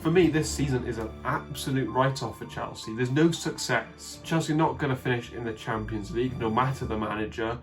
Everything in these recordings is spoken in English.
For me, this season is an absolute write-off for Chelsea. There's no success. Chelsea are not going to finish in the Champions League, no matter the manager.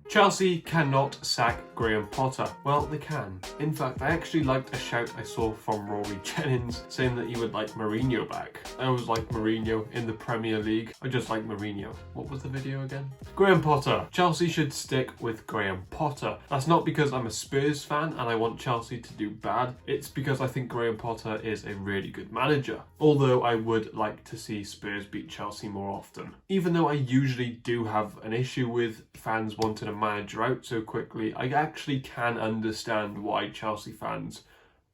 Chelsea cannot sack Graham Potter. Well, they can. In fact, I actually liked a shout I saw from Rory Jennings saying that he would like Mourinho back. I always like Mourinho in the Premier League. I just like Mourinho. What was the video again? Graham Potter. Chelsea should stick with Graham Potter. That's not because I'm a Spurs fan and I want Chelsea to do bad. It's because I think Graham Potter is a really good manager. Although I would like to see Spurs beat Chelsea more often. Even though I usually do have an issue with fans wanting a manager out so quickly, I actually can understand why Chelsea fans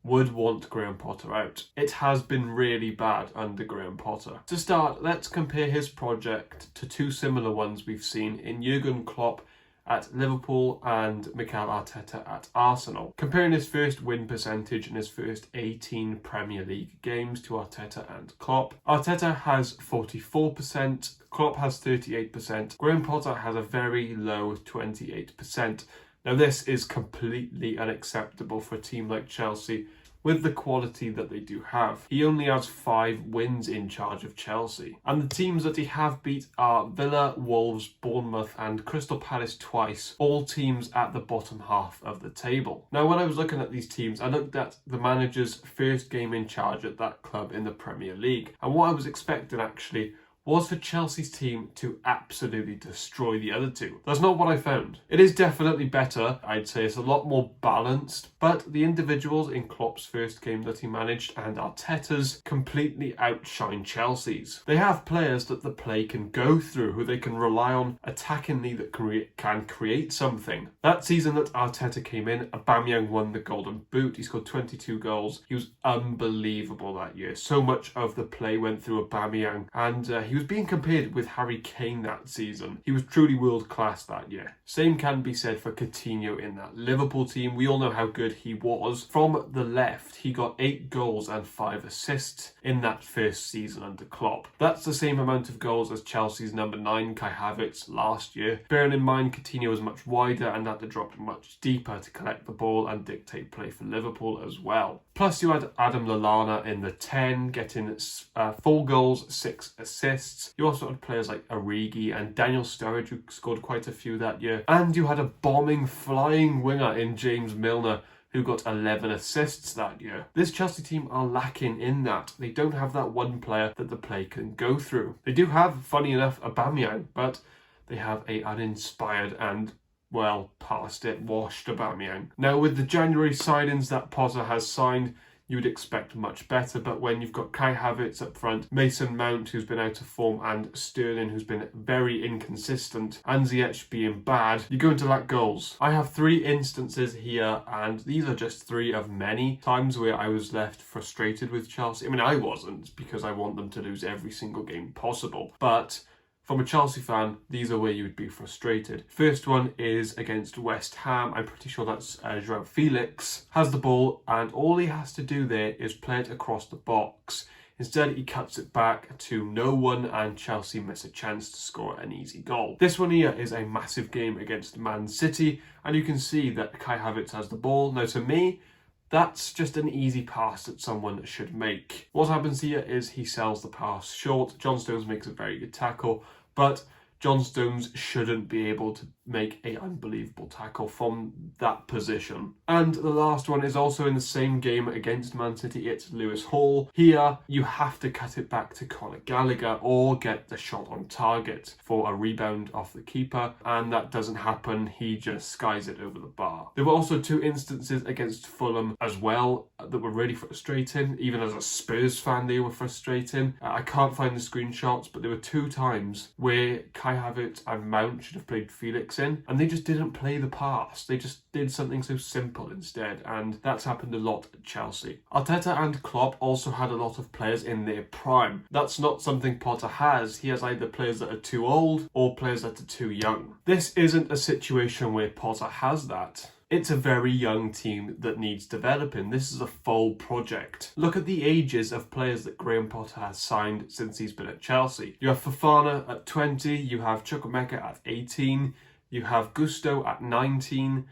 would want Graham Potter out. It has been really bad under Graham Potter. To start, let's compare his project to two similar ones we've seen in Jurgen Klopp at Liverpool and Mikel Arteta at Arsenal. Comparing his first win percentage in his first 18 Premier League games to Arteta and Klopp. Arteta has 44%, Klopp has 38%, Graham Potter has a very low 28%. Now this is completely unacceptable for a team like Chelsea with the quality that they do have. He only has 5 wins in charge of Chelsea. And the teams that he have beat are Villa, Wolves, Bournemouth and Crystal Palace twice, all teams at the bottom half of the table. Now when I was looking at these teams, I looked at the manager's first game in charge at that club in the Premier League. And what I was expecting actually was for Chelsea's team to absolutely destroy the other two. That's not what I found. It is definitely better, I'd say it's a lot more balanced, but the individuals in Klopp's first game that he managed and Arteta's completely outshine Chelsea's. They have players that the play can go through, who they can rely on attackingly that can create something. That season that Arteta came in, Aubameyang won the Golden Boot. He scored 22 goals. He was unbelievable that year. So much of the play went through Aubameyang, and he was being compared with Harry Kane that season. He was truly world class that year. Same can be said for Coutinho in that Liverpool team. We all know how good he was. From the left, he got 8 goals and 5 assists in that first season under Klopp. That's the same amount of goals as Chelsea's number 9, Kai Havertz, last year. Bearing in mind, Coutinho was much wider and had to drop much deeper to collect the ball and dictate play for Liverpool as well. Plus, you had Adam Lallana in the 10, getting 4 goals, 6 assists. You also had players like Origi and Daniel Sturridge, who scored quite a few that year. And you had a bombing, flying winger in James Milner, who got 11 assists that year. This Chelsea team are lacking in that. They don't have that one player that the play can go through. They do have, funny enough, Aubameyang, but they have an uninspired and past it, washed Aubameyang. Now, with the January signings that Potter has signed, you would expect much better, but when you've got Kai Havertz up front, Mason Mount, who's been out of form, and Sterling, who's been very inconsistent, and Ziyech being bad, you're going to lack goals. I have 3 instances here, and these are just 3 of many times where I was left frustrated with Chelsea. I mean, I wasn't, because I want them to lose every single game possible, but from a Chelsea fan, these are where you would be frustrated. First one is against West Ham. I'm pretty sure that's João Felix. Has the ball, and all he has to do there is play it across the box. Instead, he cuts it back to no one, and Chelsea miss a chance to score an easy goal. This one here is a massive game against Man City, and you can see that Kai Havertz has the ball. Now, to me, that's just an easy pass that someone should make. What happens here is he sells the pass short. John Stones makes a very good tackle, but John Stones shouldn't be able to make an unbelievable tackle from that position. And the last one is also in the same game against Man City. It's Lewis Hall. Here, you have to cut it back to Conor Gallagher or get the shot on target for a rebound off the keeper, and that doesn't happen. He just skies it over the bar. There were also 2 instances against Fulham as well that were really frustrating. Even as a Spurs fan, they were frustrating. I can't find the screenshots, but there were 2 times where Kai Havertz and Mount should have played Felix in, and they just didn't play the pass. They just did something so simple instead, and that's happened a lot at Chelsea. Arteta and Klopp also had a lot of players in their prime. That's not something Potter has. He has either players that are too old or players that are too young. This isn't a situation where Potter has that. It's a very young team that needs developing. This is a full project. Look at the ages of players that Graham Potter has signed since he's been at Chelsea. You have Fofana at 20, you have Chukwuemeka at 18, you have Gusto at 19,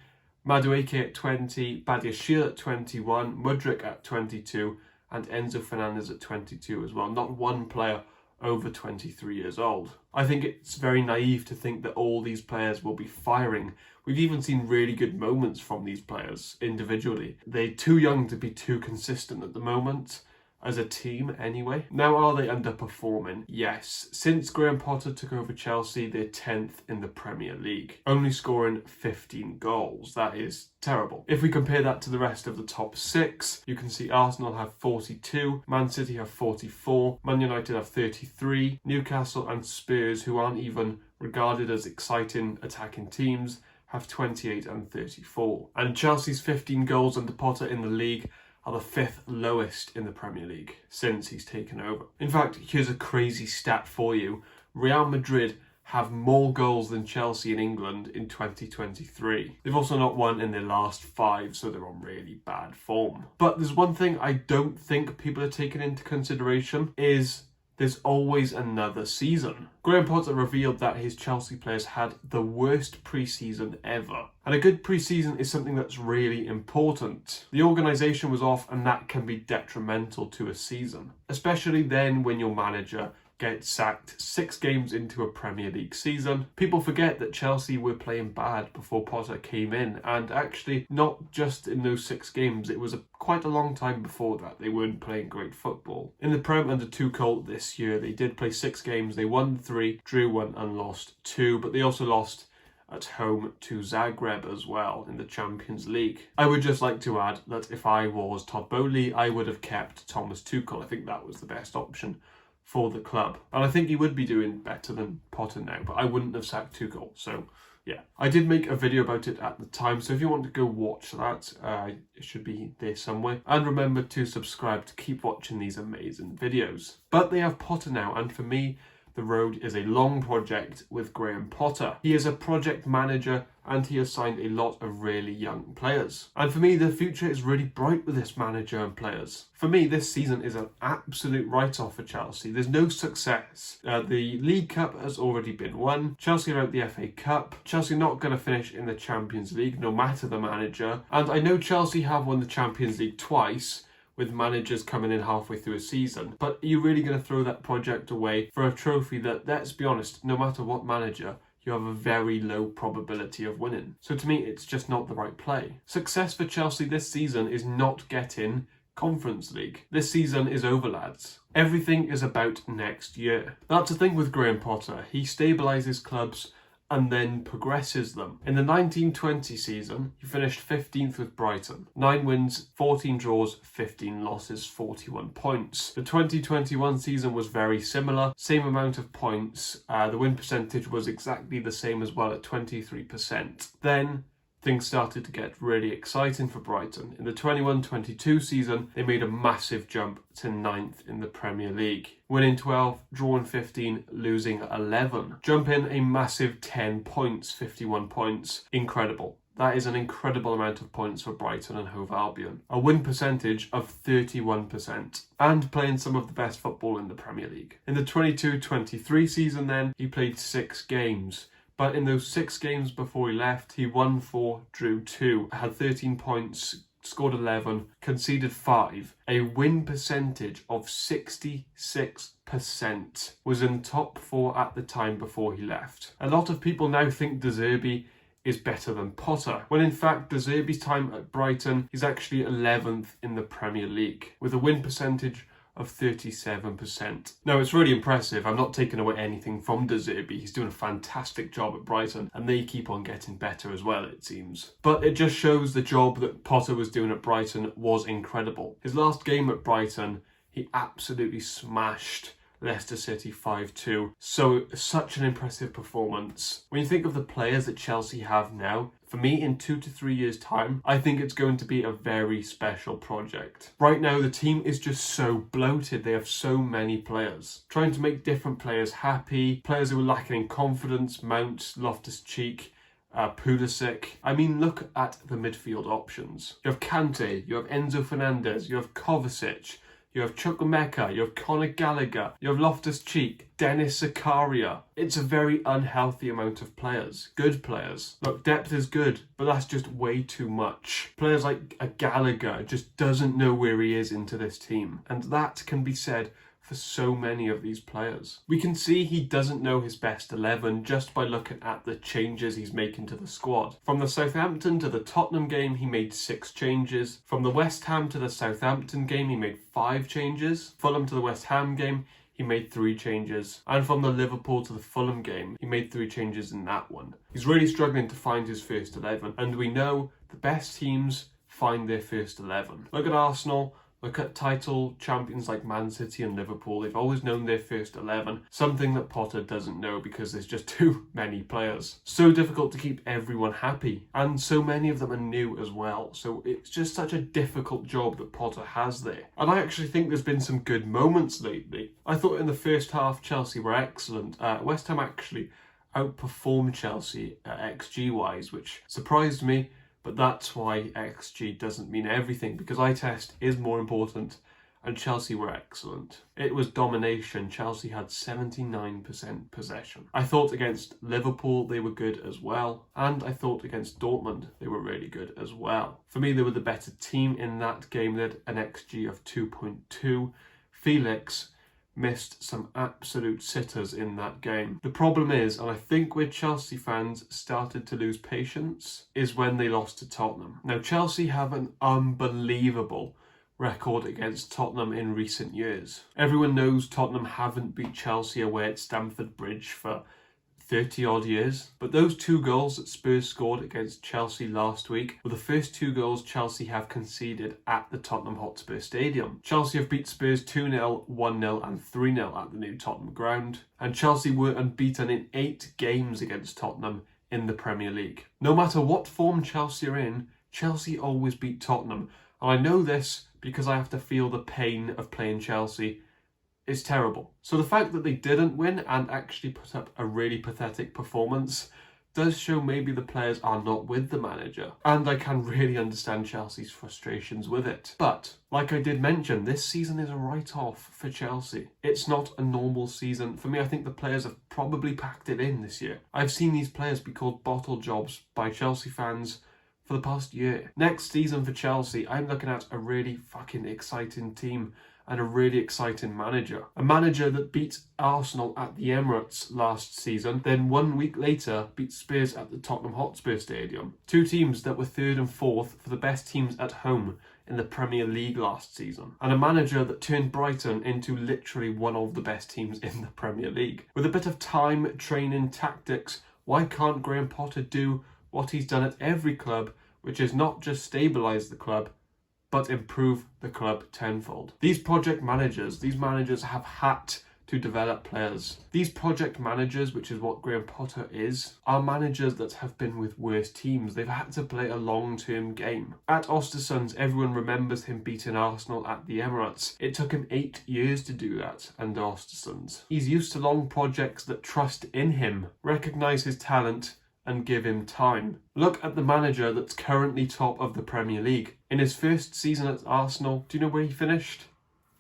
Madueke at 20, Badiashile at 21, Mudryk at 22, and Enzo Fernandez at 22 as well. Not one player over 23 years old. I think it's very naive to think that all these players will be firing. We've even seen really good moments from these players individually. They're too young to be too consistent at the moment, as a team anyway. Now, are they underperforming? Yes. Since Graham Potter took over Chelsea, they're 10th in the Premier League, only scoring 15 goals. That is terrible. If we compare that to the rest of the top 6, you can see Arsenal have 42, Man City have 44, Man United have 33, Newcastle and Spurs, who aren't even regarded as exciting attacking teams, have 28 and 34. And Chelsea's 15 goals under Potter in the league are the 5th lowest in the Premier League since he's taken over. In fact, here's a crazy stat for you. Real Madrid have more goals than Chelsea in England in 2023. They've also not won in their last 5, so they're on really bad form. But there's one thing I don't think people are taking into consideration is there's always another season. Graham Potter revealed that his Chelsea players had the worst pre-season ever. And a good pre-season is something that's really important. The organisation was off, and that can be detrimental to a season. Especially then when your manager gets sacked 6 games into a Premier League season. People forget that Chelsea were playing bad before Potter came in, and actually not just in those 6 games, it was quite a long time before that they weren't playing great football. In the Prem under Tuchel this year, they did play 6 games, they won 3, drew 1 and lost 2, but they also lost at home to Zagreb as well in the Champions League. I would just like to add that if I was Todd Boehly, I would have kept Thomas Tuchel. I think that was the best option for the club. And I think he would be doing better than Potter now, but I wouldn't have sacked Tuchel. So yeah, I did make a video about it at the time, so if you want to go watch that, it should be there somewhere. And remember to subscribe to keep watching these amazing videos. But they have Potter now, and for me, the road is a long project with Graham Potter. He is a project manager, and he has signed a lot of really young players. And for me, the future is really bright with this manager and players. For me, this season is an absolute write-off for Chelsea. There's no success. The League Cup has already been won. Chelsea are out the FA Cup. Chelsea are not going to finish in the Champions League, no matter the manager. And I know Chelsea have won the Champions League twice, with managers coming in halfway through a season. But are you really going to throw that project away for a trophy that, let's be honest, no matter what manager, you have a very low probability of winning? So to me, it's just not the right play. Success for Chelsea this season is not getting Conference League. This season is over, lads. Everything is about next year. That's the thing with Graham Potter. He stabilises clubs and then progresses them. In the 1920 season, he finished 15th with Brighton. 9 wins, 14 draws, 15 losses, 41 points. The 2021 season was very similar, same amount of points. The win percentage was exactly the same as well at 23%. Then things started to get really exciting for Brighton. In the 21-22 season, they made a massive jump to 9th in the Premier League. Winning 12, drawing 15, losing 11. Jumping a massive 10 points, 51 points. Incredible. That is an incredible amount of points for Brighton and Hove Albion. A win percentage of 31%. And playing some of the best football in the Premier League. In the 22-23 season then, he played 6 games. But in those 6 games before he left, he won 4, drew 2, had 13 points, scored 11, conceded 5. A win percentage of 66%. Was in top 4 at the time before he left. A lot of people now think De Zerbi is better than Potter, when in fact De Zerbi's time at Brighton is actually 11th in the Premier League, with a win percentage of 37%. Now, it's really impressive. I'm not taking away anything from De Zerbi. He's doing a fantastic job at Brighton, and they keep on getting better as well, it seems. But it just shows the job that Potter was doing at Brighton was incredible. His last game at Brighton, he absolutely smashed Leicester City 5-2. So, such an impressive performance. When you think of the players that Chelsea have now, for me, in 2 to 3 years' time, I think it's going to be a very special project. Right now, the team is just so bloated. They have so many players. Trying to make different players happy, players who are lacking in confidence, Mount, Loftus-Cheek, Pulisic. I mean, look at the midfield options. You have Kante, you have Enzo Fernandez, you have Kovacic, you have Chukwuemeka, you have Conor Gallagher, you have Loftus-Cheek, Dennis Zakaria. It's a very unhealthy amount of players, good players. Look, depth is good, but that's just way too much. Players like a Gallagher just doesn't know where he is into this team, and that can be said for so many of these players. We can see he doesn't know his best 11 just by looking at the changes he's making to the squad. From the Southampton to the Tottenham game, he made 6 changes. From the West Ham to the Southampton game, he made 5 changes. Fulham to the West Ham game, he made 3 changes. And from the Liverpool to the Fulham game, he made 3 changes in that one. He's really struggling to find his first 11, and we know the best teams find their first 11. Look at Arsenal. Look at title champions like Man City and Liverpool. They've always known their first 11, something that Potter doesn't know because there's just too many players. So difficult to keep everyone happy, and so many of them are new as well. So it's just such a difficult job that Potter has there. And I actually think there's been some good moments lately. I thought in the first half Chelsea were excellent. West Ham actually outperformed Chelsea XG-wise, which surprised me. But that's why XG doesn't mean everything, because eye test is more important, and Chelsea were excellent. It was domination. Chelsea had 79% possession. I thought against Liverpool they were good as well, and I thought against Dortmund they were really good as well. For me, they were the better team in that game. They had an XG of 2.2. Felix missed some absolute sitters in that game. The problem is, and I think where Chelsea fans started to lose patience, is when they lost to Tottenham. Now, Chelsea have an unbelievable record against Tottenham in recent years. Everyone knows Tottenham haven't beat Chelsea away at Stamford Bridge for 30 odd years, but those 2 goals that Spurs scored against Chelsea last week were the first 2 goals Chelsea have conceded at the Tottenham Hotspur Stadium. Chelsea have beat Spurs 2-0, 1-0 and 3-0 at the new Tottenham ground, and Chelsea were unbeaten in 8 games against Tottenham in the Premier League. No matter what form Chelsea are in, Chelsea always beat Tottenham, and I know this because I have to feel the pain of playing Chelsea. It's terrible. So the fact that they didn't win and actually put up a really pathetic performance does show maybe the players are not with the manager. And I can really understand Chelsea's frustrations with it. But, like I did mention, this season is a write-off for Chelsea. It's not a normal season. For me, I think the players have probably packed it in this year. I've seen these players be called bottle jobs by Chelsea fans for the past year. Next season for Chelsea, I'm looking at a really fucking exciting team and a really exciting manager. A manager that beat Arsenal at the Emirates last season, then 1 week later beat Spurs at the Tottenham Hotspur Stadium. 2 teams that were 3rd and 4th for the best teams at home in the Premier League last season. And a manager that turned Brighton into literally one of the best teams in the Premier League. With a bit of time, training, tactics, why can't Graham Potter do what he's done at every club, which is not just stabilise the club, but improve the club tenfold? These project managers, these managers have had to develop players. These project managers, which is what Graham Potter is, are managers that have been with worse teams. They've had to play a long-term game. At Ostersunds, everyone remembers him beating Arsenal at the Emirates. It took him 8 years to do that under Ostersunds. He's used to long projects that trust in him, recognise his talent, and give him time. Look at the manager that's currently top of the Premier League. In his first season at Arsenal, do you know where he finished?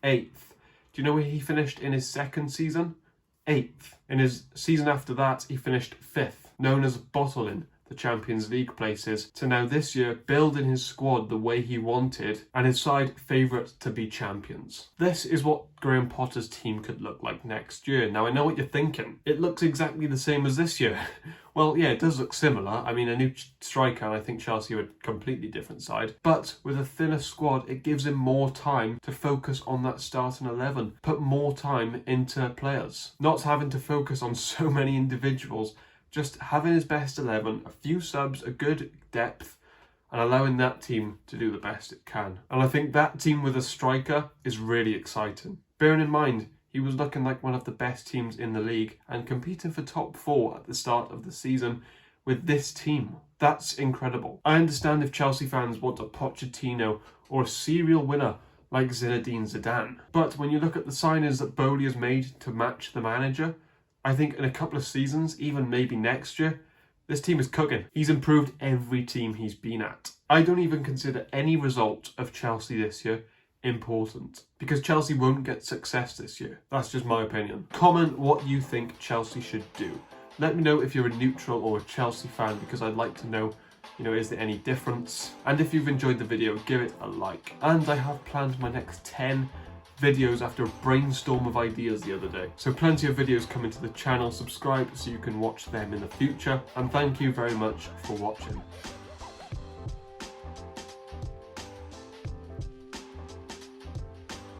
8th. Do you know where he finished in his second season? 8th. In his season after that, he finished 5th, known as bottling the Champions League places, to now this year building his squad the way he wanted and his side favourite to be champions. This is what Graham Potter's team could look like next year. Now, I know what you're thinking. It looks exactly the same as this year. Well, yeah, it does look similar. I mean, a new striker, and I think Chelsea are a completely different side. But with a thinner squad, it gives him more time to focus on that starting 11. Put more time into players. Not having to focus on so many individuals. Just having his best 11, a few subs, a good depth, and allowing that team to do the best it can. And I think that team with a striker is really exciting. Bearing in mind, he was looking like one of the best teams in the league and competing for top 4 at the start of the season with this team. That's incredible. I understand if Chelsea fans want a Pochettino or a serial winner like Zinedine Zidane. But when you look at the signings that Boehly has made to match the manager, I think in a couple of seasons, even maybe next year, this team is cooking. He's improved every team he's been at. I don't even consider any result of Chelsea this year important, because Chelsea won't get success this year. That's just my opinion. Comment what you think Chelsea should do. Let me know if you're a neutral or a Chelsea fan, because I'd like to know, is there any difference? And if you've enjoyed the video, give it a like. And I have planned my next 10 videos after a brainstorm of ideas the other day. So plenty of videos coming to the channel. Subscribe so you can watch them in the future. And thank you very much for watching.